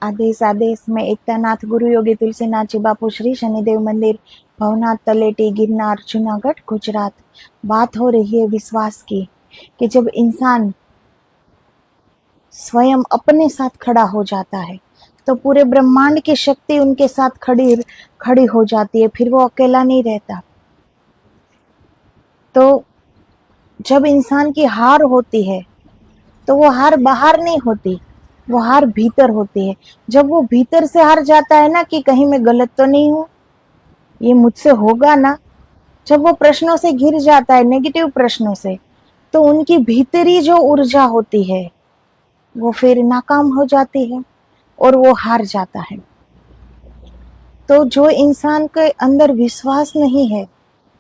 आदेश आदेश में एकतानाथ गुरु योगी तुलसीनाथ जी बापू श्री शनिदेव मंदिर भवनाथ तलेटी गिरनार जूनागढ़ गुजरात। बात हो रही है विश्वास की कि जब इंसान स्वयं अपने साथ खड़ा हो जाता है तो पूरे ब्रह्मांड की शक्ति उनके साथ खड़ी हो जाती है, फिर वो अकेला नहीं रहता। तो जब इंसान की हार होती है तो वो हार बाहर नहीं होती, वो हार भीतर होती है। जब वो भीतर से हार जाता है ना कि कहीं मैं गलत तो नहीं हूं, ये मुझसे होगा ना, जब वो प्रश्नों से घिर जाता है, नेगेटिव प्रश्नों से, तो उनकी भीतरी जो ऊर्जा होती है वो फिर नाकाम हो जाती है और वो हार जाता है। तो जो इंसान के अंदर विश्वास नहीं है,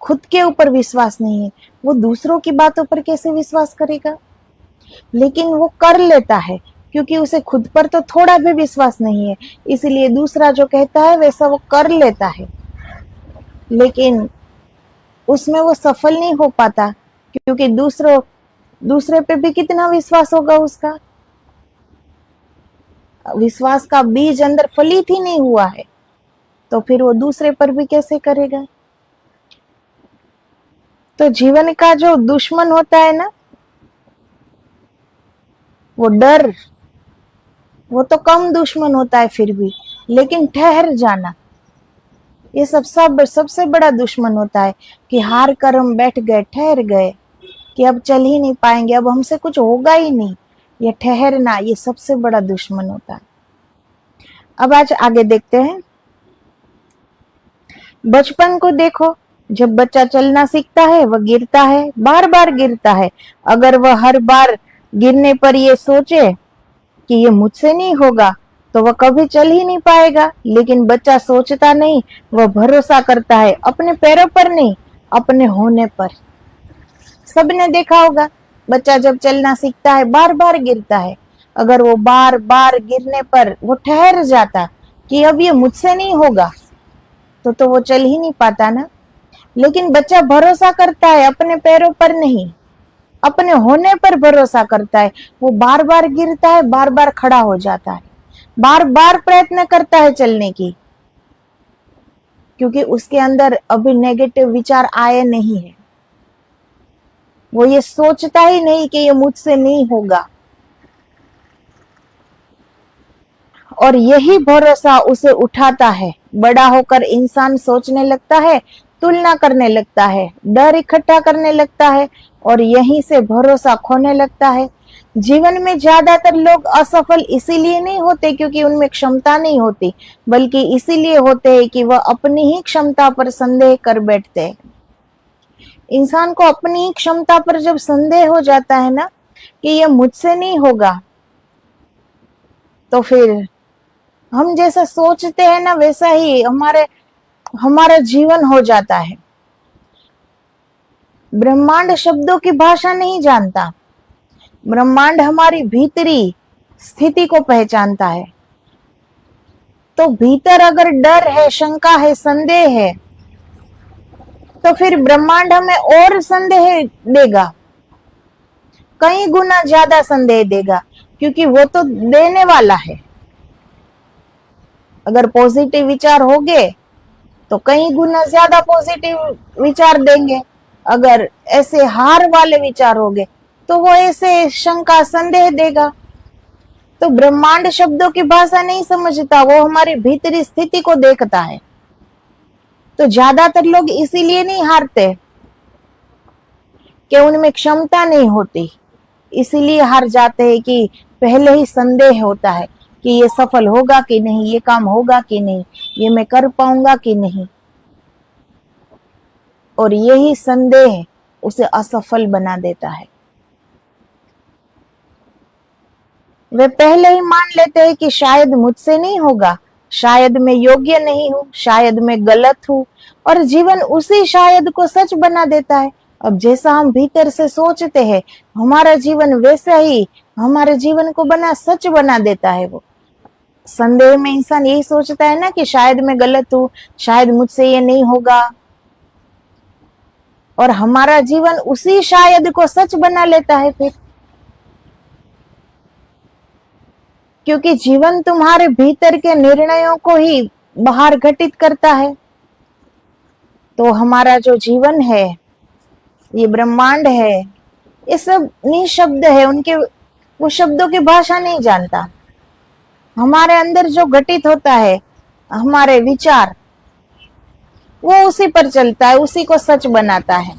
खुद के ऊपर विश्वास नहीं है, वो दूसरों की बातों पर कैसे विश्वास करेगा? लेकिन वो कर लेता है क्योंकि उसे खुद पर तो थोड़ा भी विश्वास नहीं है, इसलिए दूसरा जो कहता है वैसा वो कर लेता है, लेकिन उसमें वो सफल नहीं हो पाता क्योंकि दूसरे पे भी कितना विश्वास होगा उसका? विश्वास का बीज अंदर फलित ही नहीं हुआ है तो फिर वो दूसरे पर भी कैसे करेगा? तो जीवन का जो दुश्मन होता है ना, वो डर, वो तो कम दुश्मन होता है फिर भी, लेकिन ठहर जाना ये सबसे बड़ा दुश्मन होता है कि हार कर हम बैठ गए, ठहर गए कि अब चल ही नहीं पाएंगे, अब हमसे कुछ होगा ही नहीं। ये ठहरना ये सबसे बड़ा दुश्मन होता है। अब आज आगे देखते हैं। बचपन को देखो, जब बच्चा चलना सीखता है वह गिरता है, बार बार गिरता है। अगर वह हर बार गिरने पर ये सोचे कि ये मुझसे नहीं होगा तो वह कभी चल ही नहीं पाएगा। लेकिन बच्चा सोचता नहीं, वह भरोसा करता है अपने पैरों पर नहीं, अपने होने पर। सबने देखा होगा, बच्चा जब चलना सीखता है बार बार गिरता है। अगर वो बार बार गिरने पर वो ठहर जाता कि अब ये मुझसे नहीं होगा तो वो चल ही नहीं पाता ना। लेकिन बच्चा भरोसा करता है अपने पैरों पर नहीं, अपने होने पर भरोसा करता है। वो बार बार गिरता है, बार बार खड़ा हो जाता है, बार बार प्रयत्न करता है चलने की, क्योंकि उसके अंदर अभी नेगेटिव विचार आए नहीं है। वो ये सोचता ही नहीं कि ये मुझसे नहीं होगा। और यही भरोसा उसे उठाता है। बड़ा होकर इंसान सोचने लगता है, तुलना करने लगता है, डर इकट्ठा करने लगता है और यहीं से भरोसा खोने लगता है। जीवन में ज्यादातर लोग असफल इसीलिए नहीं होते क्योंकि उनमें क्षमता नहीं होती, बल्कि इसीलिए होते हैं कि वह अपनी ही क्षमता पर संदेह कर बैठते हैं। इंसान को अपनी ही क्षमता पर जब संदेह हो जाता है ना कि यह मुझसे नहीं होगा, तो फिर हम जैसा सोचते हैं ना वैसा ही हमारा जीवन हो जाता है। ब्रह्मांड शब्दों की भाषा नहीं जानता, ब्रह्मांड हमारी भीतरी स्थिति को पहचानता है। तो भीतर अगर डर है, शंका है, संदेह है, तो फिर ब्रह्मांड हमें और संदेह देगा, कई गुना ज्यादा संदेह देगा, क्योंकि वो तो देने वाला है। अगर पॉजिटिव विचार होंगे तो कई गुना ज्यादा पॉजिटिव विचार देंगे। अगर ऐसे हार वाले विचार होंगे तो वो ऐसे शंका संदेह देगा। तो ब्रह्मांड शब्दों की भाषा नहीं समझता, वो हमारी भीतरी स्थिति को देखता है। तो ज्यादातर लोग इसीलिए नहीं हारते कि उनमें क्षमता नहीं होती, इसीलिए हार जाते हैं कि पहले ही संदेह होता है कि ये सफल होगा कि नहीं, ये काम होगा कि नहीं, ये मैं कर पाऊंगा कि नहीं। और यही संदेह उसे असफल बना देता है। वे पहले ही मान लेते हैं कि शायद मुझसे नहीं होगा, शायद मैं योग्य नहीं हूं, शायद मैं गलत हूं, और जीवन उसी शायद को सच बना देता है। अब जैसा हम भीतर से सोचते हैं, हमारा जीवन वैसा ही हमारे जीवन को सच बना देता है। वो संदेह में इंसान यही सोचता है ना कि शायद मैं गलत हूं, शायद मुझसे ये नहीं होगा, और हमारा जीवन उसी शायद को सच बना लेता है। फिर क्योंकि जीवन तुम्हारे भीतर के निर्णयों को ही बाहर घटित करता है। तो हमारा जो जीवन है, ये ब्रह्मांड है, ये सब निशब्द है, उनके वो शब्दों की भाषा नहीं जानता। हमारे अंदर जो घटित होता है, हमारे विचार, वो उसी पर चलता है, उसी को सच बनाता है।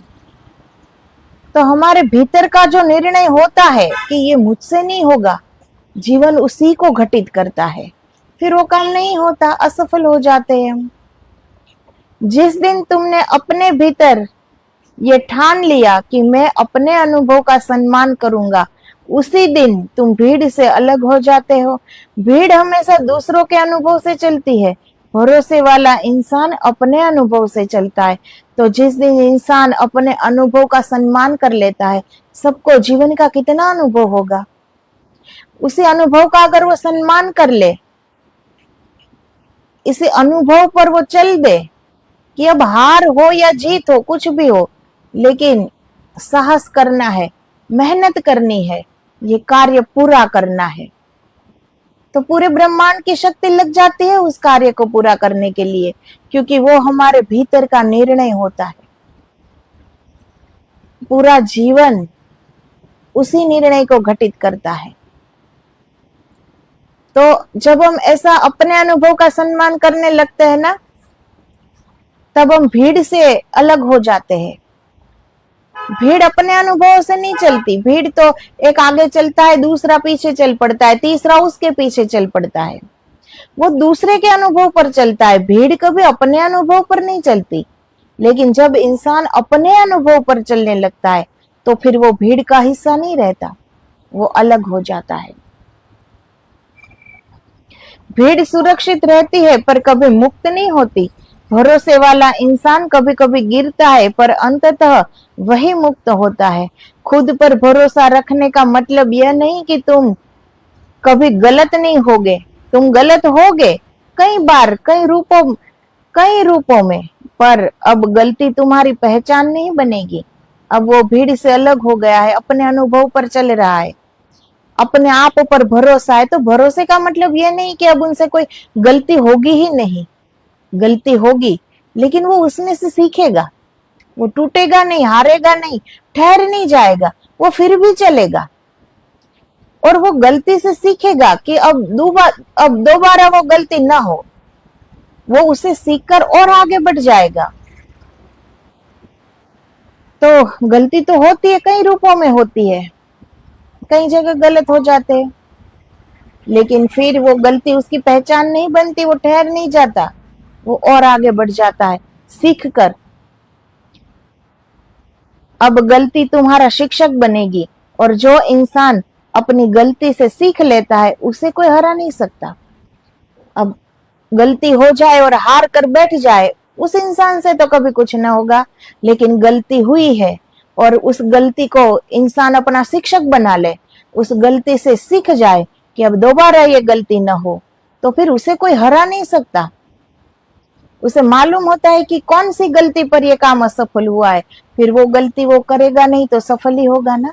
तो हमारे भीतर का जो निर्णय होता है कि ये मुझसे नहीं होगा, जीवन उसी को घटित करता है, फिर वो काम नहीं होता, असफल हो जाते हैं हम। जिस दिन तुमने अपने भीतर ये ठान लिया कि मैं अपने अनुभव का सम्मान करूंगा, उसी दिन तुम भीड़ से अलग हो जाते हो। भीड़ हमेशा दूसरों के अनुभव से चलती है, भरोसे वाला इंसान अपने अनुभव से चलता है। तो जिस दिन इंसान अपने अनुभव का सम्मान कर लेता है, सबको जीवन का कितना अनुभव होगा, उसी अनुभव का अगर वो सम्मान कर ले, इसी अनुभव पर वो चल दे कि अब हार हो या जीत हो, कुछ भी हो, लेकिन साहस करना है, मेहनत करनी है, ये कार्य पूरा करना है, तो पूरे ब्रह्मांड की शक्ति लग जाती है उस कार्य को पूरा करने के लिए, क्योंकि वो हमारे भीतर का निर्णय होता है। पूरा जीवन उसी निर्णय को घटित करता है। तो जब हम ऐसा अपने अनुभव का सम्मान करने लगते हैं ना, तब हम भीड़ से अलग हो जाते हैं। भीड़ अपने अनुभव से नहीं चलती, भीड़ तो एक आगे चलता है, दूसरा पीछे चल पड़ता है, तीसरा उसके पीछे चल पड़ता है, वो दूसरे के अनुभव पर चलता है। भीड़ कभी अपने अनुभव पर नहीं चलती। लेकिन जब इंसान अपने अनुभव पर चलने लगता है, तो फिर वो भीड़ का हिस्सा नहीं रहता, वो अलग हो जाता है। भीड़ सुरक्षित रहती है पर कभी मुक्त नहीं होती। भरोसे वाला इंसान कभी कभी गिरता है, पर अंततः वही मुक्त होता है। खुद पर भरोसा रखने का मतलब यह नहीं कि तुम कभी गलत नहीं होगे, तुम गलत होगे कई बार, कई रूपों में, पर अब गलती तुम्हारी पहचान नहीं बनेगी। अब वो भीड़ से अलग हो गया है, अपने अनुभव पर चल रहा है, अपने आप पर भरोसा है। तो भरोसे का मतलब यह नहीं कि अब उनसे कोई गलती होगी ही नहीं, गलती होगी, लेकिन वो उसमें से सीखेगा, वो टूटेगा नहीं, हारेगा नहीं, ठहर नहीं जाएगा, वो फिर भी चलेगा और वो गलती से सीखेगा कि अब दोबारा वो गलती ना हो। वो उसे सीखकर और आगे बढ़ जाएगा। तो गलती तो होती है, कई रूपों में होती है, कई जगह गलत हो जाते हैं, लेकिन फिर वो गलती उसकी पहचान नहीं बनती, वो ठहर नहीं जाता, वो और आगे बढ़ जाता है सीख कर। अब गलती तुम्हारा शिक्षक बनेगी, और जो इंसान अपनी गलती से सीख लेता है, उसे कोई हरा नहीं सकता। अब गलती हो जाए और हार कर बैठ जाए, उस इंसान से तो कभी कुछ ना होगा। लेकिन गलती हुई है और उस गलती को इंसान अपना शिक्षक बना ले, उस गलती से सीख जाए कि अब दोबारा ये गलती ना हो, तो फिर उसे कोई हरा नहीं सकता। उसे मालूम होता है कि कौन सी गलती पर यह काम असफल हुआ है, फिर वो गलती वो करेगा नहीं तो सफल ही होगा ना।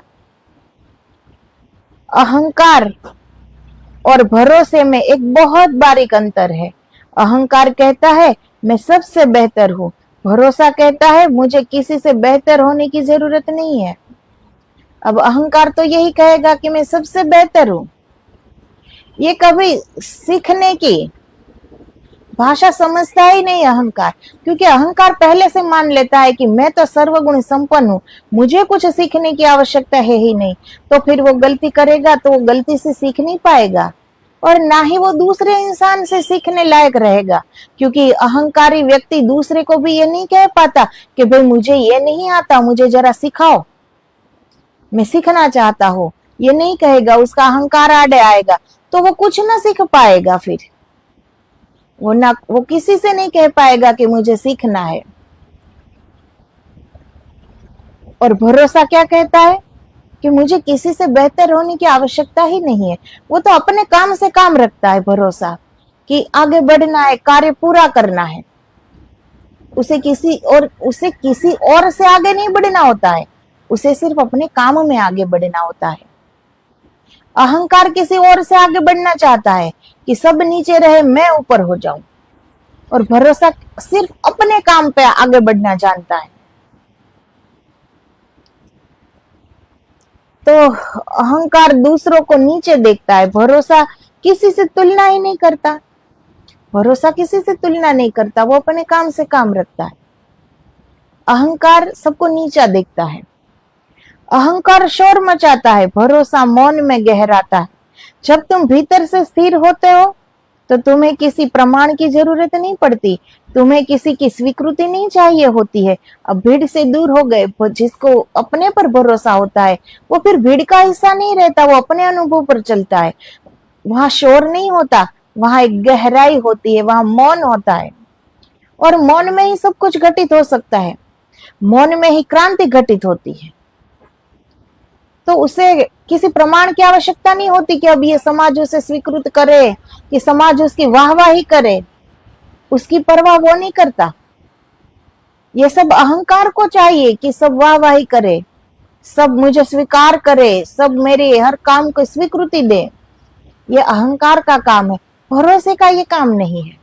अहंकार और भरोसे में एक बहुत बारीक अंतर है। अहंकार कहता है मैं सबसे बेहतर हूं, भरोसा कहता है मुझे किसी से बेहतर होने की जरूरत नहीं है। अब अहंकार तो यही कहेगा कि मैं सबसे बेहतर हूं, ये कभी सीखने की भाषा समझता ही नहीं अहंकार, क्योंकि अहंकार पहले से मान लेता है कि मैं तो सर्वगुण संपन्न हूं, मुझे कुछ सीखने की आवश्यकता है ही नहीं। तो फिर वो गलती करेगा तो वो गलती से सीख नहीं पाएगा, और ना ही वो दूसरे इंसान से सीखने लायक रहेगा, क्योंकि अहंकारी व्यक्ति दूसरे को भी ये नहीं कह पाता कि भाई मुझे ये नहीं आता, मुझे जरा सिखाओ, मैं सीखना चाहता हूं, ये नहीं कहेगा। उसका अहंकार आड़े आएगा तो वो कुछ ना सीख पाएगा, फिर वो किसी से नहीं कह पाएगा कि मुझे सीखना है। और भरोसा क्या कहता है कि मुझे किसी से बेहतर होने की आवश्यकता ही नहीं है। वो तो अपने काम से काम रखता है भरोसा, कि आगे बढ़ना है, कार्य पूरा करना है, उसे किसी और से आगे नहीं बढ़ना होता है, उसे सिर्फ अपने काम में आगे बढ़ना होता है। अहंकार किसी और से आगे बढ़ना चाहता है कि सब नीचे रहे, मैं ऊपर हो जाऊं। और भरोसा सिर्फ अपने काम पे आगे बढ़ना जानता है। तो अहंकार दूसरों को नीचे देखता है, भरोसा किसी से तुलना ही नहीं करता। भरोसा किसी से तुलना नहीं करता, वो अपने काम से काम रखता है। अहंकार सबको नीचा देखता है। अहंकार शोर मचाता है, भरोसा मौन में गहराता है। जब तुम भीतर से स्थिर होते हो तो तुम्हें किसी प्रमाण की जरूरत नहीं पड़ती, तुम्हें किसी की स्वीकृति नहीं चाहिए होती है। अब भीड़ से दूर हो गए, जिसको अपने पर भरोसा होता है वो फिर भीड़ का हिस्सा नहीं रहता, वो अपने अनुभव पर चलता है। वहां शोर नहीं होता, वहां एक गहराई होती है, वहां मौन होता है। और मौन में ही सब कुछ घटित हो सकता है, मौन में ही क्रांति घटित होती है। तो उसे किसी प्रमाण की आवश्यकता नहीं होती कि अब ये समाज उसे स्वीकृत करे, कि समाज उसकी वाहवाही करे। उसकी परवाह वो नहीं करता। ये सब अहंकार को चाहिए कि सब वाहवाही करे, सब मुझे स्वीकार करे, सब मेरे हर काम को स्वीकृति दे। ये अहंकार का काम है, भरोसे का ये काम नहीं है।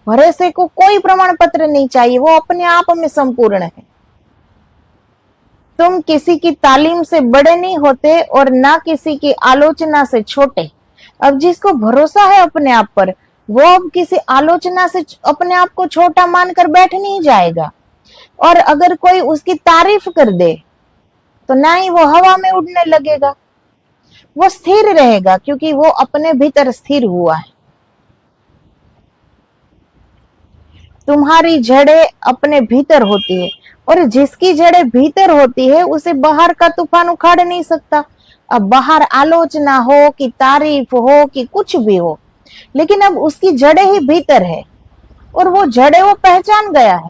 भरोसे को कोई प्रमाण पत्र नहीं चाहिए, वो अपने आप में संपूर्ण है। तुम किसी की तालीम से बड़े नहीं होते और ना किसी की आलोचना से छोटे। अब जिसको भरोसा है अपने आप पर, वो अब किसी आलोचना से अपने आप को छोटा मानकर बैठ नहीं जाएगा। और अगर कोई उसकी तारीफ कर दे तो ना ही वो हवा में उड़ने लगेगा, वो स्थिर रहेगा, क्योंकि वो अपने भीतर स्थिर हुआ है। तुम्हारी जड़ें अपने भीतर होती है, और जिसकी जड़ें भीतर होती है उसे बाहर का तूफान उखाड़ नहीं सकता। अब बाहर आलोचना हो कि तारीफ हो कि कुछ भी हो, लेकिन अब उसकी जड़ें ही भीतर है और वो जड़ें वो पहचान गया है।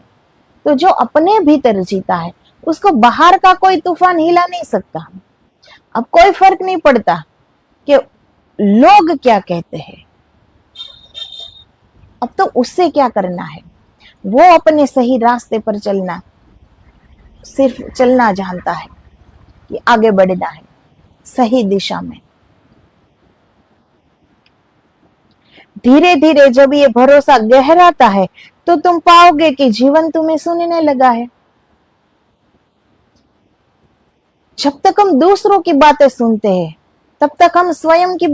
तो जो अपने भीतर जीता है उसको बाहर का कोई तूफान हिला नहीं सकता। अब कोई फर्क नहीं पड़ता कि लोग क्या कहते हैं, अब तो उससे क्या करना है। वो अपने सही रास्ते पर चलना, सिर्फ चलना जानता है कि आगे बढ़ना है सही दिशा में। धीरे धीरे जब ये भरोसा गहराता है तो तुम पाओगे कि जीवन तुम्हें सुनने लगा है। जब तक हम दूसरों की बातें सुनते हैं तब तक हम स्वयं की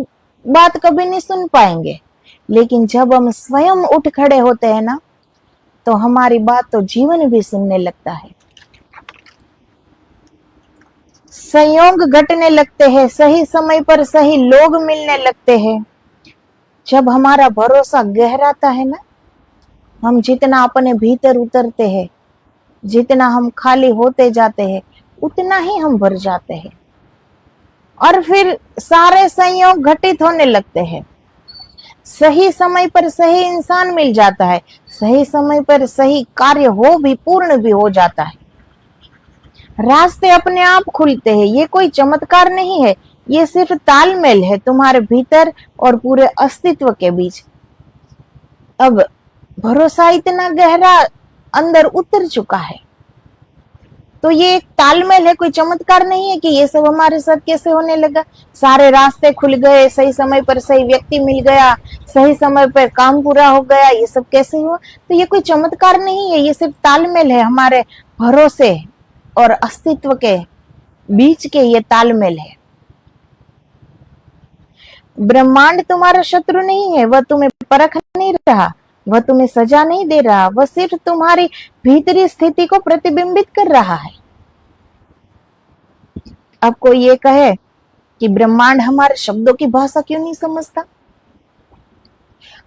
बात कभी नहीं सुन पाएंगे, लेकिन जब हम स्वयं उठ खड़े होते हैं ना, तो हमारी बात तो जीवन भी सुनने लगता है। संयोग घटने लगते हैं, सही समय पर सही लोग मिलने लगते हैं। जब हमारा भरोसा गहराता है ना, हम जितना अपने भीतर उतरते हैं, जितना हम खाली होते जाते हैं, उतना ही हम भर जाते हैं। और फिर सारे संयोग घटित होने लगते हैं। सही समय पर सही इंसान मिल जाता है, सही समय पर सही कार्य हो भी, पूर्ण भी हो जाता है। रास्ते अपने आप खुलते हैं। ये कोई चमत्कार नहीं है, ये सिर्फ तालमेल है तुम्हारे भीतर और पूरे अस्तित्व के बीच। अब भरोसा इतना गहरा अंदर उतर चुका है, तो ये एक तालमेल है, कोई चमत्कार नहीं है कि ये सब हमारे साथ कैसे होने लगा। सारे रास्ते खुल गए, सही समय पर सही व्यक्ति मिल गया, सही समय पर काम पूरा हो गया, ये सब कैसे हुआ। तो ये कोई चमत्कार नहीं है, ये सिर्फ तालमेल है, हमारे भरोसे और अस्तित्व के बीच के ये तालमेल है। ब्रह्मांड तुम्हारा शत्रु नहीं है, वह तुम्हें परख नहीं रहा, वह तुम्हें सजा नहीं दे रहा, वह सिर्फ तुम्हारी भीतरी स्थिति को प्रतिबिंबित कर रहा है। अब कोई ये कहे कि ब्रह्मांड हमारे शब्दों की भाषा क्यों नहीं समझता।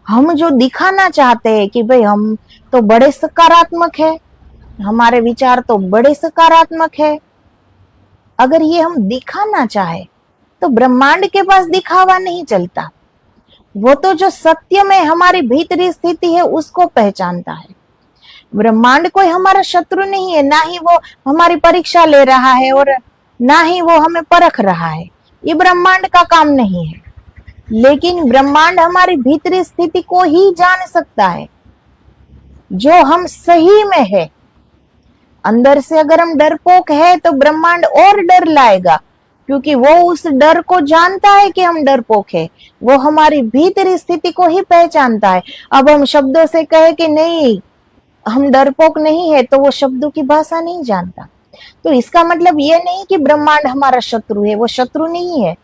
हम जो दिखाना चाहते हैं कि भाई हम तो बड़े सकारात्मक है, हमारे विचार तो बड़े सकारात्मक है, अगर ये हम दिखाना चाहे तो ब्रह्मांड के पास दिखावा नहीं चलता। वो तो जो सत्य में हमारी भीतरी स्थिति है उसको पहचानता है। ब्रह्मांड कोई हमारा शत्रु नहीं है, ना ही वो हमारी परीक्षा ले रहा है और ना ही वो हमें परख रहा है। ये ब्रह्मांड का काम नहीं है। लेकिन ब्रह्मांड हमारी भीतरी स्थिति को ही जान सकता है, जो हम सही में है। अंदर से अगर हम डरपोक है तो ब्रह्मांड और डर लाएगा, क्योंकि वो उस डर को जानता है कि हम डरपोक है, वो हमारी भीतरी स्थिति को ही पहचानता है। अब हम शब्दों से कहे कि नहीं हम डरपोक नहीं है, तो वो शब्दों की भाषा नहीं जानता। तो इसका मतलब ये नहीं कि ब्रह्मांड हमारा शत्रु है, वो शत्रु नहीं है,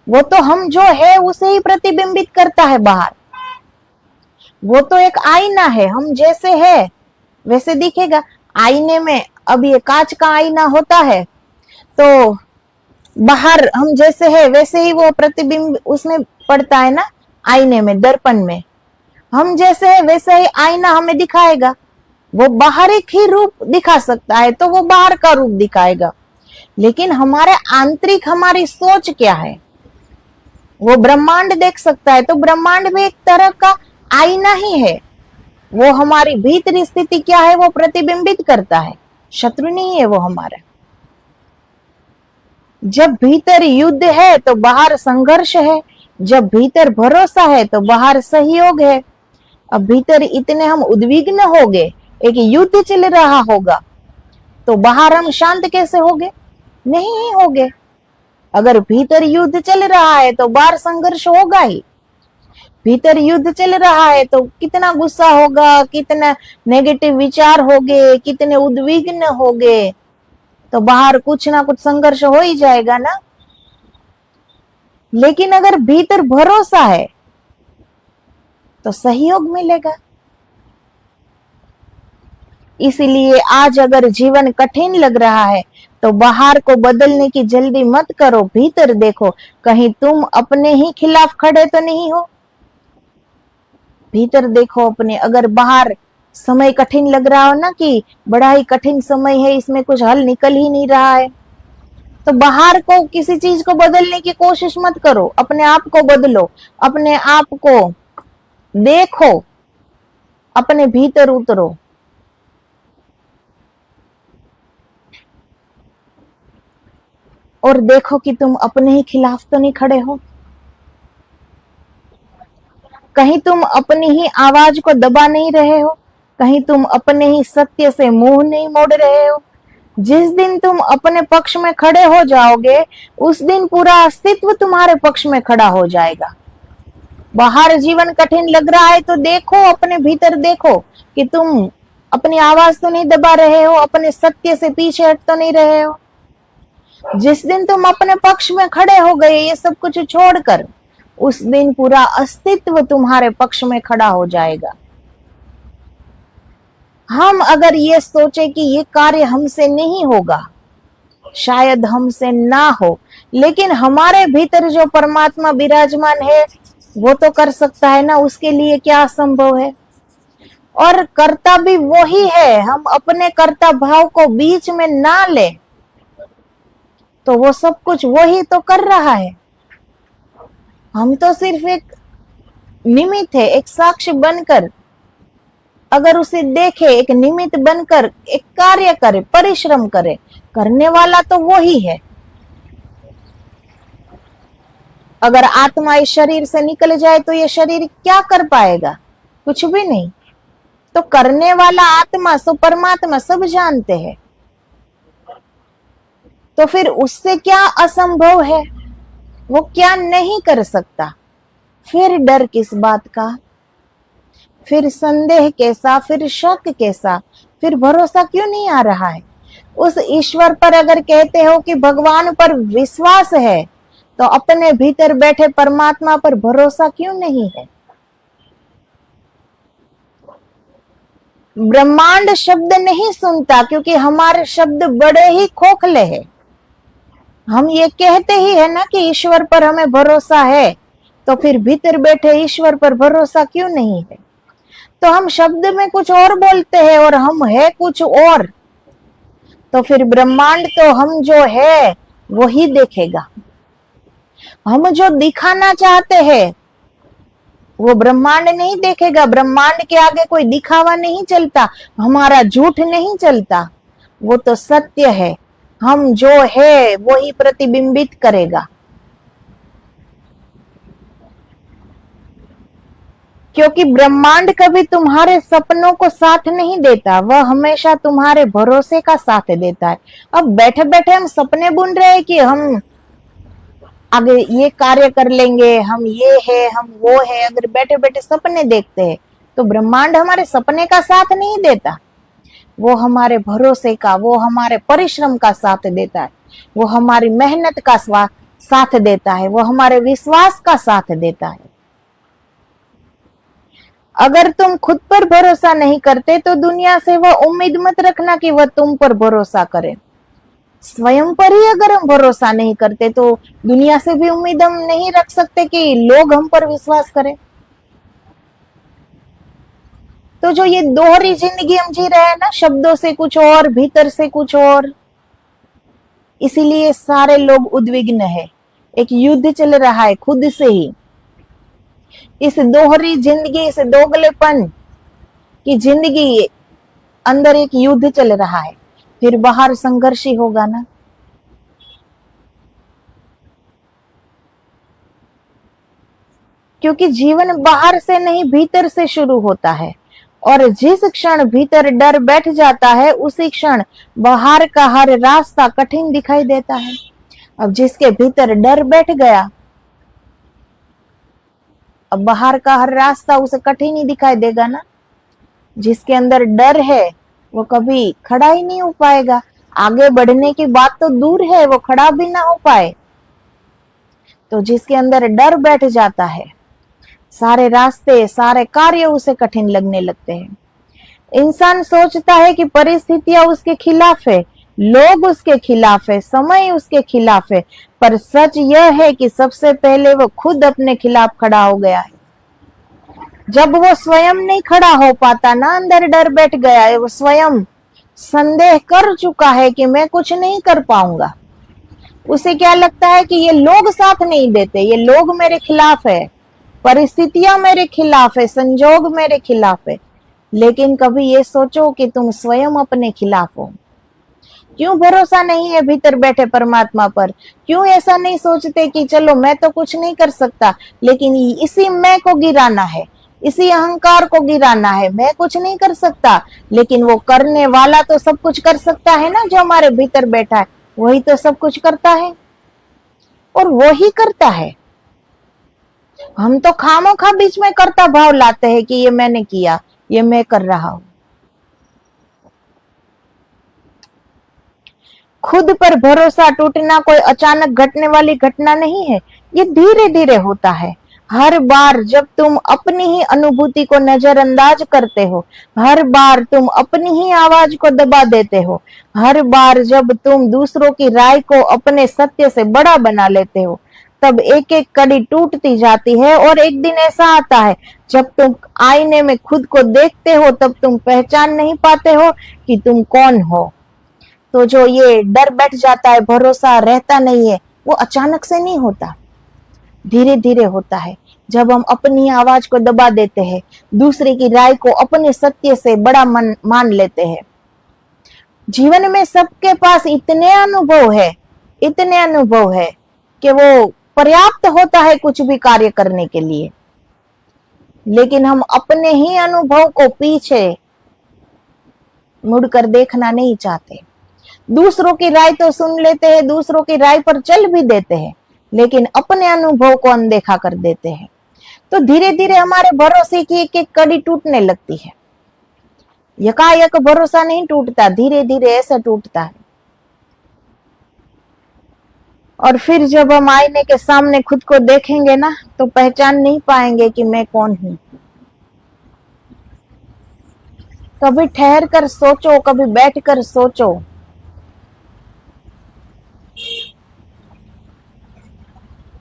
वो तो हम जो है उसे ही प्रतिबिंबित करता है बाहर। वो तो एक आईना है, हम जैसे है वैसे दिखेगा। आईने में अब ये कांच का आईना होता है, तो बाहर हम जैसे है वैसे ही वो प्रतिबिंब उसमें पड़ता है ना, आईने में, दर्पण में। हम जैसे है वैसे ही आईना हमें दिखाएगा। वो बाहरिक ही रूप दिखा सकता है, तो वो बाहर का रूप दिखाएगा। लेकिन हमारे आंतरिक हमारी सोच क्या है, वो ब्रह्मांड देख सकता है। तो ब्रह्मांड भी एक तरह का आईना ही है, वो हमारी भीतरी स्थिति क्या है वो प्रतिबिंबित करता है, शत्रु नहीं है वो हमारा। जब भीतर युद्ध है तो बाहर संघर्ष है, जब भीतर भरोसा है तो बाहर सहयोग है। अब भीतर इतने हम उद्विग्न हो गए, एक युद्ध चल रहा होगा, तो बाहर हम शांत कैसे होगे? नहीं होगे। अगर भीतर युद्ध चल रहा है तो बाहर संघर्ष होगा ही। भीतर युद्ध चल रहा है तो कितना गुस्सा होगा, कितना नेगेटिव विचार होंगे, कितने उद्विग्न होंगे, तो बाहर कुछ ना कुछ संघर्ष हो ही जाएगा ना। लेकिन अगर भीतर भरोसा है तो सहयोग मिलेगा। इसलिए आज अगर जीवन कठिन लग रहा है तो बाहर को बदलने की जल्दी मत करो, भीतर देखो, कहीं तुम अपने ही खिलाफ खड़े तो नहीं हो। भीतर देखो अपने। अगर बाहर समय कठिन लग रहा हो ना, कि बड़ा ही कठिन समय है, इसमें कुछ हल निकल ही नहीं रहा है, तो बाहर को किसी चीज को बदलने की कोशिश मत करो, अपने आप को बदलो, अपने आप को देखो, अपने भीतर उतरो। और देखो कि तुम अपने ही खिलाफ तो नहीं खड़े हो, कहीं तुम अपनी ही आवाज को दबा नहीं रहे हो, कहीं तुम अपने ही सत्य से मुंह नहीं मोड़ रहे हो। जिस दिन तुम अपने पक्ष में खड़े हो जाओगे, उस दिन पूरा अस्तित्व तुम्हारे पक्ष में खड़ा हो जाएगा। बाहर जीवन कठिन लग रहा है तो देखो, अपने भीतर देखो कि तुम अपनी आवाज तो नहीं दबा रहे हो, अपने सत्य से पीछे हट तो नहीं रहे हो। जिस दिन तुम अपने पक्ष में खड़े हो गए ये सब कुछ छोड़कर, उस दिन पूरा अस्तित्व तुम्हारे पक्ष में खड़ा हो जाएगा। हम अगर ये सोचे कि ये कार्य हमसे नहीं होगा, शायद हमसे ना हो, लेकिन हमारे भीतर जो परमात्मा विराजमान है वो तो कर सकता है ना, उसके लिए क्या असंभव है। और कर्ता भी वही है। हम अपने कर्ता भाव को बीच में ना ले तो वो सब कुछ वही तो कर रहा है। हम तो सिर्फ एक निमित्त है, एक साक्ष्य बनकर अगर उसे देखे, एक निमित्त बनकर एक कार्य करे, परिश्रम करे, करने वाला तो वो ही है। अगर आत्मा इस शरीर से निकल जाए तो ये शरीर क्या कर पाएगा? कुछ भी नहीं। तो करने वाला आत्मा सो परमात्मा, सब जानते हैं। तो फिर उससे क्या असंभव है? वो क्या नहीं कर सकता? फिर डर किस बात का? फिर संदेह कैसा? फिर शक कैसा? फिर भरोसा क्यों नहीं आ रहा है? उस ईश्वर पर अगर कहते हो कि भगवान पर विश्वास है, तो अपने भीतर बैठे परमात्मा पर भरोसा क्यों नहीं है? ब्रह्मांड शब्द नहीं सुनता क्योंकि हमारे शब्द बड़े ही खोखले हैं। हम ये कहते ही है ना कि ईश्वर पर हमें भरोसा है, तो फिर भीतर बैठे ईश्वर पर भरोसा क्यों नहीं है? तो हम शब्द में कुछ और बोलते हैं और हम है कुछ और। तो फिर ब्रह्मांड तो हम जो है वो ही देखेगा। हम जो दिखाना चाहते हैं वो ब्रह्मांड नहीं देखेगा। ब्रह्मांड के आगे कोई दिखावा नहीं चलता, हमारा झूठ नहीं चलता, वो तो सत्य है। हम जो है वो ही प्रतिबिंबित करेगा। क्योंकि ब्रह्मांड कभी तुम्हारे सपनों को साथ नहीं देता, वह हमेशा तुम्हारे भरोसे का साथ देता है। अब बैठे बैठे हम सपने बुन रहे हैं कि हम आगे ये कार्य कर लेंगे, हम ये है, हम वो है। अगर बैठे बैठे सपने देखते हैं तो ब्रह्मांड हमारे सपने का साथ नहीं देता, वो हमारे भरोसे का, वो हमारे परिश्रम का साथ देता है, वो हमारी मेहनत का साथ देता है, वो हमारे विश्वास का साथ देता है। अगर तुम खुद पर भरोसा नहीं करते तो दुनिया से वह उम्मीद मत रखना कि वह तुम पर भरोसा करे। स्वयं पर ही अगर हम भरोसा नहीं करते तो दुनिया से भी उम्मीद हम नहीं रख सकते कि लोग हम पर विश्वास करें। तो जो ये दोहरी जिंदगी हम जी रहे हैं ना, शब्दों से कुछ और, भीतर से कुछ और, इसीलिए सारे लोग उद्विग्न है। एक युद्ध चल रहा है खुद से ही। इस दोहरी जिंदगी, इस दोगलेपन की जिंदगी अंदर एक युद्ध चल रहा है, फिर बाहर संघर्ष ही होगा ना। क्योंकि जीवन बाहर से नहीं भीतर से शुरू होता है, और जिस क्षण भीतर डर बैठ जाता है उसी क्षण बाहर का हर रास्ता कठिन दिखाई देता है। अब जिसके भीतर डर बैठ गया, अब बाहर का हर रास्ता उसे कठिन ही दिखाई देगा ना। जिसके अंदर डर है वो कभी खड़ा ही नहीं हो पाएगा। आगे बढ़ने की बात तो दूर है, वो खड़ा भी ना हो पाए। तो जिसके अंदर डर बैठ जाता है, सारे रास्ते, सारे कार्य उसे कठिन लगने लगते हैं। इंसान सोचता है कि परिस्थितियां उसके खिलाफ है, लोग उसके खिलाफ है, समय उसके खिलाफ है, पर सच यह है कि सबसे पहले वो खुद अपने खिलाफ खड़ा हो गया है। जब वो स्वयं नहीं खड़ा हो पाता ना, अंदर डर बैठ गया है, वो स्वयं संदेह कर चुका है कि मैं कुछ नहीं कर पाऊंगा। उसे क्या लगता है कि ये लोग साथ नहीं देते, ये लोग मेरे खिलाफ है, परिस्थितियां मेरे खिलाफ है, संजोग मेरे खिलाफ है। लेकिन कभी ये सोचो कि तुम स्वयं अपने खिलाफ हो। क्यों भरोसा नहीं है भीतर बैठे परमात्मा पर? क्यों ऐसा नहीं सोचते कि चलो मैं तो कुछ नहीं कर सकता, लेकिन इसी मैं को गिराना है, इसी अहंकार को गिराना है। मैं कुछ नहीं कर सकता, लेकिन वो करने वाला तो सब कुछ कर सकता है ना, जो हमारे भीतर बैठा है वही तो सब कुछ करता है, और वो ही करता है। हम तो खामोखा बीच में कर्ता भाव लाते हैं कि ये मैंने किया, ये मैं कर रहा हूं। खुद पर भरोसा टूटना कोई अचानक घटने वाली घटना नहीं है, ये धीरे धीरे होता है। हर बार जब तुम अपनी ही अनुभूति को नजरअंदाज करते हो, हर बार तुम अपनी ही आवाज को दबा देते हो, हर बार जब तुम दूसरों की राय को अपने सत्य से बड़ा बना लेते हो, तब एक एक कड़ी टूटती जाती है। और एक दिन ऐसा आता है जब तुम आईने में खुद को देखते हो, तब तुम पहचान नहीं पाते हो कि तुम कौन हो। तो जो ये डर बैठ जाता है, भरोसा रहता नहीं है, वो अचानक से नहीं होता, धीरे धीरे होता है। जब हम अपनी आवाज को दबा देते हैं, दूसरे की राय को अपने सत्य से बड़ा मान लेते हैं। जीवन में सबके पास इतने अनुभव है, इतने अनुभव है कि वो पर्याप्त होता है कुछ भी कार्य करने के लिए। लेकिन हम अपने ही अनुभव को पीछे मुड़कर देखना नहीं चाहते। दूसरों की राय तो सुन लेते हैं, दूसरों की राय पर चल भी देते हैं, लेकिन अपने अनुभव को अनदेखा कर देते हैं। तो धीरे धीरे हमारे भरोसे की एक एक कड़ी टूटने लगती है। यकायक भरोसा नहीं टूटता, धीरे धीरे ऐसा टूटता है। और फिर जब हम आईने के सामने खुद को देखेंगे ना, तो पहचान नहीं पाएंगे कि मैं कौन हूं। कभी ठहर कर सोचो, कभी बैठ कर सोचो।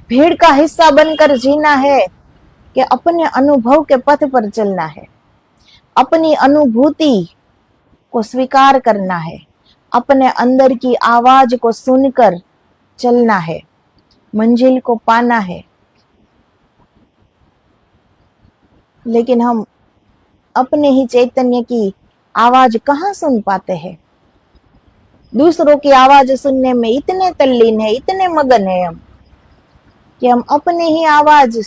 भीड़ का हिस्सा बनकर जीना है कि अपने अनुभव के पथ पर चलना है, अपनी अनुभूति को स्वीकार करना है, अपने अंदर की आवाज को सुनकर चलना है, मंजिल को पाना है। लेकिन हम अपने ही चैतन्य की आवाज कहाँ सुन पाते हैं? दूसरों की आवाज सुनने में इतने तल्लीन है, इतने मगन है हम, कि हम अपनी ही आवाज,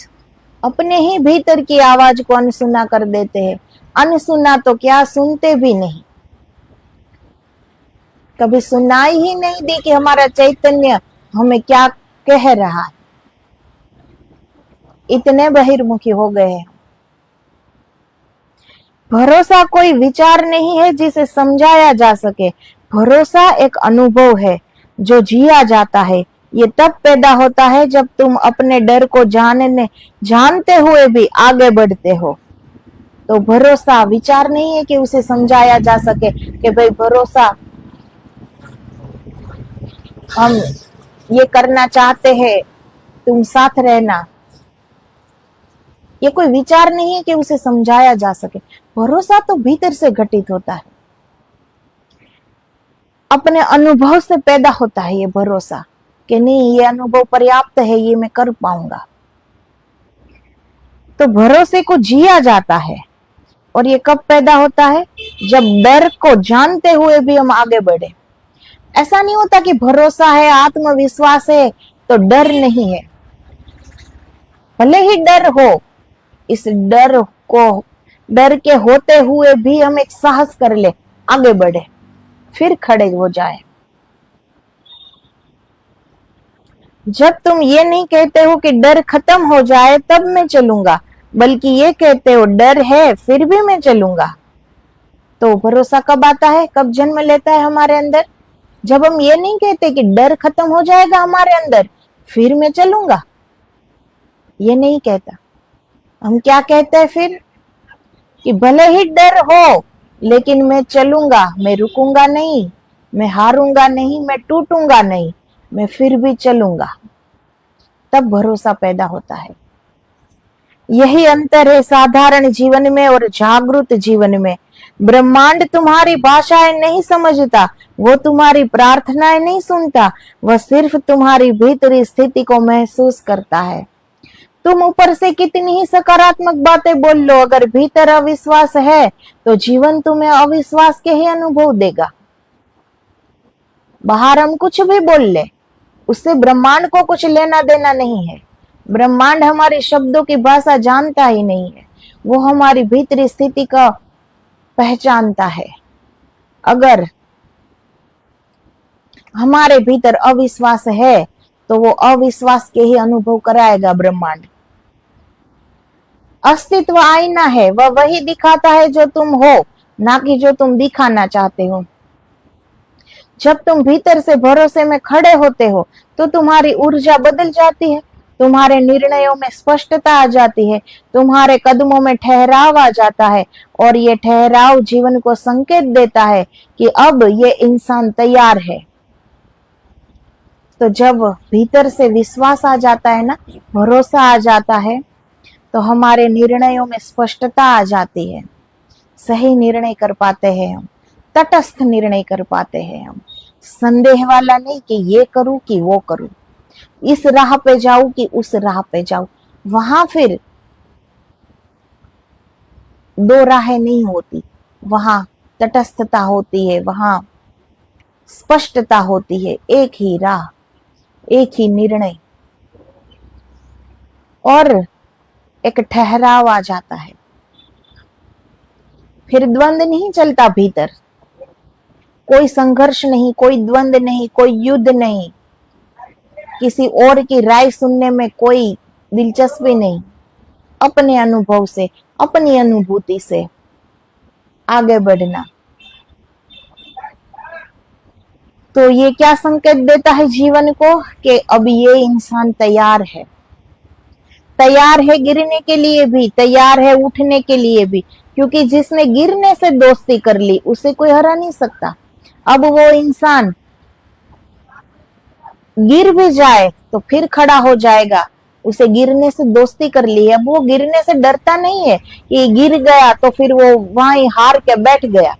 अपने ही भीतर की आवाज को अनसुना कर देते हैं। अनसुना तो क्या, सुनते भी नहीं। कभी सुनाई ही नहीं दी कि हमारा चैतन्य हमें क्या कह रहा है। इतने बहिर्मुखी हो गए हैं। भरोसा कोई विचार नहीं है जिसे समझाया जा सके। भरोसा एक अनुभव है जो जिया जाता है। ये तब पैदा होता है जब तुम अपने डर को जानते हुए भी आगे बढ़ते हो। तो भरोसा विचार नहीं है कि उसे समझाया जा सके कि भाई भरोसा हम ये करना चाहते हैं, तुम साथ रहना। ये कोई विचार नहीं है कि उसे समझाया जा सके। भरोसा तो भीतर से घटित होता है, अपने अनुभव से पैदा होता है ये भरोसा कि नहीं, ये अनुभव पर्याप्त है, ये मैं कर पाऊंगा। तो भरोसे को जिया जाता है। और ये कब पैदा होता है? जब डर को जानते हुए भी हम आगे बढ़े। ऐसा नहीं होता कि भरोसा है, आत्मविश्वास है तो डर नहीं है। भले ही डर हो, इस डर के होते हुए भी हम एक साहस कर ले, आगे बढ़े, फिर खड़े हो जाए। जब तुम ये नहीं कहते हो कि डर खत्म हो जाए तब मैं चलूंगा, बल्कि ये कहते हो डर है फिर भी मैं चलूंगा, तो भरोसा कब आता है, कब जन्म लेता है हमारे अंदर? जब हम ये नहीं कहते कि डर खत्म हो जाएगा हमारे अंदर फिर मैं चलूंगा, ये नहीं कहता। हम क्या कहते हैं फिर? कि भले ही डर हो लेकिन मैं चलूंगा, मैं रुकूंगा नहीं, मैं हारूंगा नहीं, मैं टूटूंगा नहीं, मैं फिर भी चलूंगा। तब भरोसा पैदा होता है। यही अंतर है साधारण जीवन में और जागृत जीवन में। ब्रह्मांड तुम्हारी भाषाएं नहीं समझता, वो तुम्हारी प्रार्थनाएं नहीं सुनता, वह सिर्फ तुम्हारी भीतरी स्थिति को महसूस करता है। तुम ऊपर से कितनी ही सकारात्मक बातें बोल लो, अगर भीतर अविश्वास है तो जीवन तुम्हें अविश्वास के ही अनुभव देगा। बाहर हम कुछ भी बोल ले, उससे ब्रह्मांड को कुछ लेना देना नहीं है। ब्रह्मांड हमारे शब्दों की भाषा जानता ही नहीं है, वो हमारी भीतरी स्थिति का पहचानता है। अगर हमारे भीतर अविश्वास है तो वो अविश्वास के ही अनुभव कराएगा ब्रह्मांड। अस्तित्व आईना है, वह वही दिखाता है जो तुम हो, ना कि जो तुम दिखाना चाहते हो। जब तुम भीतर से भरोसे में खड़े होते हो तो तुम्हारी ऊर्जा बदल जाती है, तुम्हारे निर्णयों में स्पष्टता आ जाती है, तुम्हारे कदमों में ठहराव आ जाता है, और ये ठहराव जीवन को संकेत देता है कि अब ये इंसान तैयार है। तो जब भीतर से विश्वास आ जाता है ना, भरोसा आ जाता है, तो हमारे निर्णयों में स्पष्टता आ जाती है, सही निर्णय कर पाते हैं हम, तटस्थ निर्णय कर पाते हैं हम, संदेह वाला नहीं कि ये करूं कि वो करूं, इस राह पे जाऊं कि उस राह पे जाऊं। वहां फिर दो राहें नहीं होती, वहां तटस्थता होती है, वहां स्पष्टता होती है, एक ही राह, एक ही निर्णय, और एक ठहराव आ जाता है। फिर द्वंद नहीं चलता भीतर, कोई संघर्ष नहीं, कोई द्वंद नहीं, कोई युद्ध नहीं, किसी और की राय सुनने में कोई दिलचस्पी नहीं। अपने अनुभव से, अपनी अनुभूति से आगे बढ़ना। तो ये क्या संकेत देता है जीवन को कि अब ये इंसान तैयार है, तैयार है गिरने के लिए भी, तैयार है उठने के लिए भी, क्योंकि जिसने गिरने से दोस्ती कर ली उसे कोई हरा नहीं सकता। अब वो इंसान गिर भी जाए तो फिर खड़ा हो जाएगा, उसे गिरने से दोस्ती कर ली है। अब वो गिरने से डरता नहीं है कि गिर गया तो फिर वो वहां हार के बैठ गया,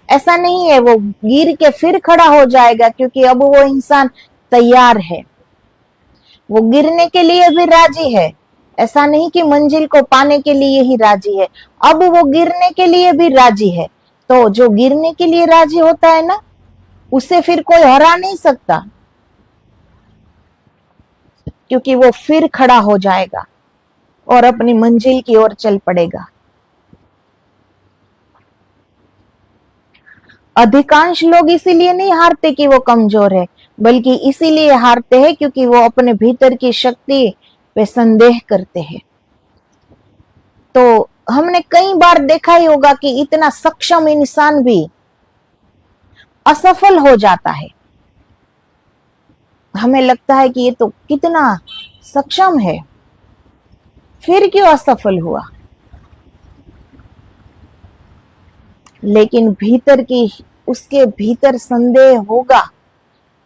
ऐसा नहीं है। वो गिर के फिर खड़ा हो जाएगा, क्योंकि अब वो इंसान तैयार है, वो गिरने के लिए भी राजी है। ऐसा नहीं कि मंजिल को पाने के लिए ही राजी है, अब वो गिरने के लिए भी राजी है। तो जो गिरने के लिए राजी होता है ना, उसे फिर कोई हरा नहीं सकता, क्योंकि वो फिर खड़ा हो जाएगा और अपनी मंजिल की ओर चल पड़ेगा। अधिकांश लोग इसीलिए नहीं हारते कि वो कमजोर है, बल्कि इसीलिए हारते हैं क्योंकि वो अपने भीतर की शक्ति वे संदेह करते हैं। तो हमने कई बार देखा ही होगा कि इतना सक्षम इंसान भी असफल हो जाता है। हमें लगता है कि ये तो कितना सक्षम है, फिर क्यों असफल हुआ? लेकिन भीतर की उसके भीतर संदेह होगा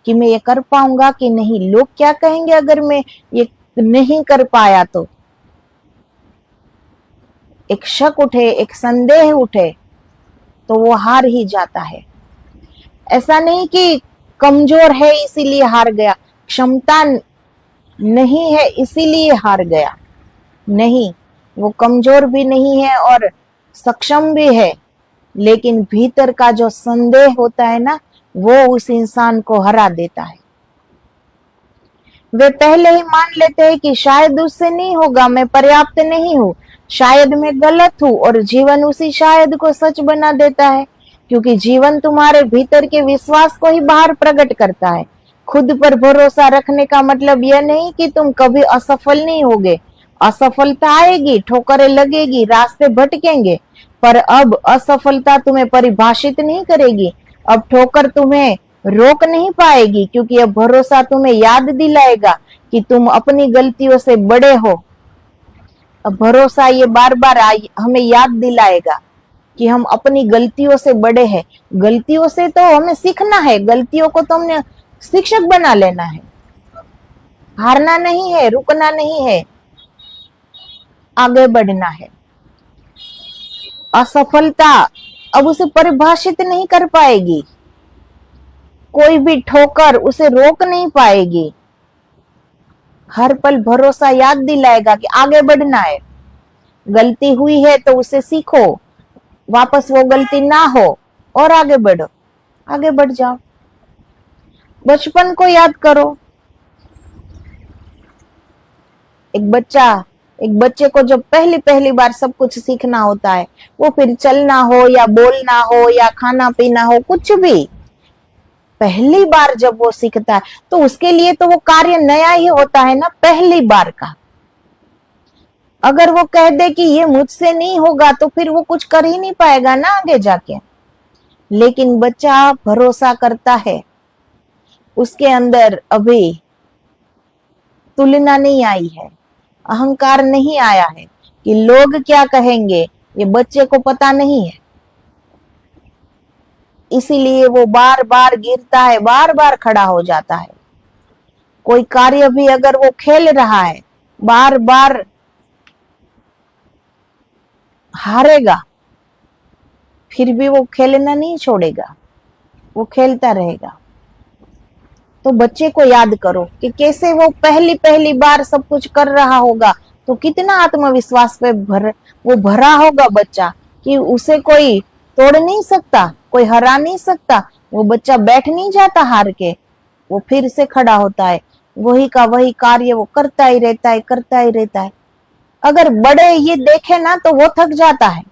कि मैं ये कर पाऊंगा कि नहीं, लोग क्या कहेंगे अगर मैं ये नहीं कर पाया तो। एक शक उठे, एक संदेह उठे तो वो हार ही जाता है। ऐसा नहीं कि कमजोर है इसीलिए हार गया, क्षमता नहीं है इसीलिए हार गया, नहीं, वो कमजोर भी नहीं है और सक्षम भी है, लेकिन भीतर का जो संदेह होता है ना, वो उस इंसान को हरा देता है। वे पहले ही मान लेते हैं कि शायद उससे नहीं होगा, मैं पर्याप्त नहीं हूं, शायद मैं गलत हूं, और जीवन उसी शायद को सच बना देता है। क्योंकि जीवन तुम्हारे भीतर के विश्वास को ही बाहर प्रकट करता है। खुद पर भरोसा रखने का मतलब यह नहीं कि तुम कभी असफल नहीं होगे। असफलता आएगी, ठोकरें लगेगी, रास्ते भटकेंगे, पर अब असफलता तुम्हें परिभाषित नहीं करेगी। अब ठोकर तुम्हें रोक नहीं पाएगी, क्योंकि अब भरोसा तुम्हें याद दिलाएगा कि तुम अपनी गलतियों से बड़े हो। अब भरोसा ये बार बार हमें याद दिलाएगा कि हम अपनी गलतियों से बड़े हैं। गलतियों से तो हमें सीखना है, गलतियों को तो हमने शिक्षक बना लेना है। हारना नहीं है, रुकना नहीं है, आगे बढ़ना है। असफलता अब उसे परिभाषित नहीं कर पाएगी, कोई भी ठोकर उसे रोक नहीं पाएगी। हर पल भरोसा याद दिलाएगा कि आगे बढ़ना है। गलती हुई है तो उसे सीखो, वापस वो गलती ना हो और आगे बढ़ो, आगे बढ़ जाओ। बचपन को याद करो। एक बच्चे को जब पहली बार सब कुछ सीखना होता है, वो फिर चलना हो या बोलना हो या खाना पीना हो, कुछ भी पहली बार जब वो सीखता है तो उसके लिए तो वो कार्य नया ही होता है ना, पहली बार का। अगर वो कह दे कि ये मुझसे नहीं होगा तो फिर वो कुछ कर ही नहीं पाएगा ना आगे जाके। लेकिन बच्चा भरोसा करता है, उसके अंदर अभी तुलना नहीं आई है, अहंकार नहीं आया है कि लोग क्या कहेंगे, ये बच्चे को पता नहीं है। इसीलिए वो बार बार गिरता है, बार बार खड़ा हो जाता है। कोई कार्य भी अगर वो खेल रहा है, बार बार हारेगा, फिर भी वो खेलना नहीं छोड़ेगा, वो खेलता रहेगा। तो बच्चे को याद करो कि कैसे वो पहली बार सब कुछ कर रहा होगा, तो कितना आत्मविश्वास पे वो भरा होगा बच्चा कि उसे कोई तोड़ नहीं सकता, कोई हरा नहीं सकता। वो बच्चा बैठ नहीं जाता हार के, वो फिर से खड़ा होता है, वही का वही कार्य वो करता ही रहता है, करता ही रहता है। अगर बड़े ये देखे ना तो वो थक जाता है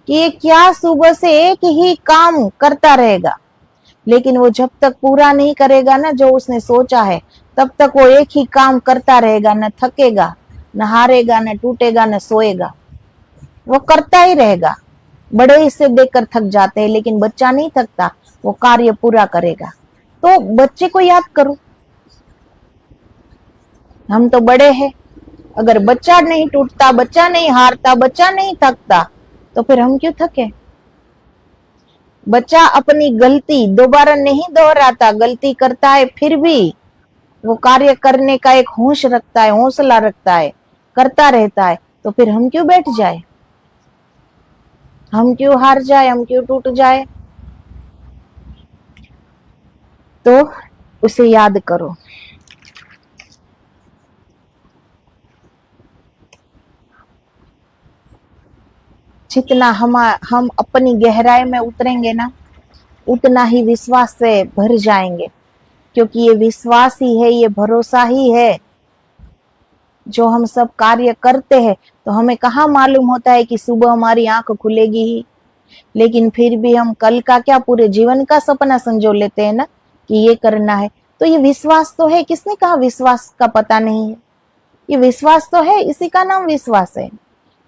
कि ये क्या सुबह से एक ही काम करता रहेगा। लेकिन वो जब तक पूरा नहीं करेगा ना जो उसने सोचा है, तब तक वो एक ही काम करता रहेगा, न थकेगा, न हारेगा, न टूटेगा, न सोएगा, वो करता ही रहेगा। बड़े इसे देखकर थक जाते हैं, लेकिन बच्चा नहीं थकता, वो कार्य पूरा करेगा। तो बच्चे को याद करो, हम तो बड़े हैं। अगर बच्चा नहीं टूटता, बच्चा नहीं हारता, बच्चा नहीं थकता, तो फिर हम क्यों थके? बच्चा अपनी गलती दोबारा नहीं दोहराता, गलती करता है फिर भी वो कार्य करने का एक होश रखता है, हौसला रखता है, करता रहता है। तो फिर हम क्यों बैठ जाए, हम क्यों हार जाए, हम क्यों टूट जाए? तो उसे याद करो। जितना हम अपनी गहराई में उतरेंगे ना, उतना ही विश्वास से भर जाएंगे, क्योंकि ये विश्वास ही है, ये भरोसा ही है जो हम सब कार्य करते हैं। तो हमें कहाँ मालूम होता है कि सुबह हमारी आंख खुलेगी ही, लेकिन फिर भी हम कल का क्या, पूरे जीवन का सपना संजो लेते हैं ना, कि ये करना है। तो ये विश्वास तो है, किसने कहा विश्वास का पता नहीं है? ये विश्वास तो है, इसी का नाम विश्वास है।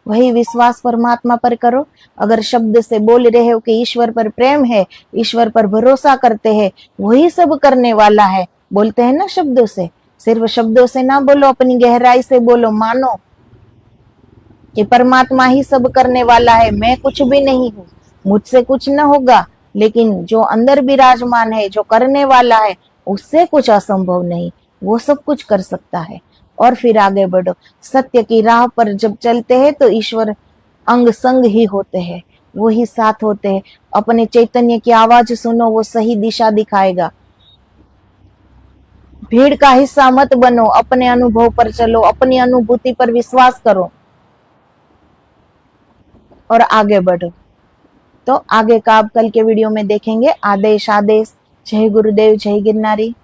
वही विश्वास परमात्मा पर करो। अगर शब्द से बोल रहे हो कि ईश्वर पर प्रेम है, ईश्वर पर भरोसा करते हैं, वही सब करने वाला है, बोलते हैं ना शब्दों से। सिर्फ शब्दों से ना बोलो, अपनी गहराई से बोलो, मानो कि परमात्मा ही सब करने वाला है, मैं कुछ भी नहीं हूं, मुझसे कुछ न होगा, लेकिन जो अंदर विराजमान है, जो करने वाला है, उससे कुछ असंभव नहीं, वो सब कुछ कर सकता है। और फिर आगे बढ़ो। सत्य की राह पर जब चलते हैं तो ईश्वर अंग संग ही होते हैं, वो ही साथ होते हैं। अपने चैतन्य की आवाज सुनो, वो सही दिशा दिखाएगा। भीड़ का हिस्सा मत बनो, अपने अनुभव पर चलो, अपनी अनुभूति पर विश्वास करो और आगे बढ़ो। तो आगे का आप कल के वीडियो में देखेंगे। आदेश आदेश। जय गुरुदेव, जय गिरनारी।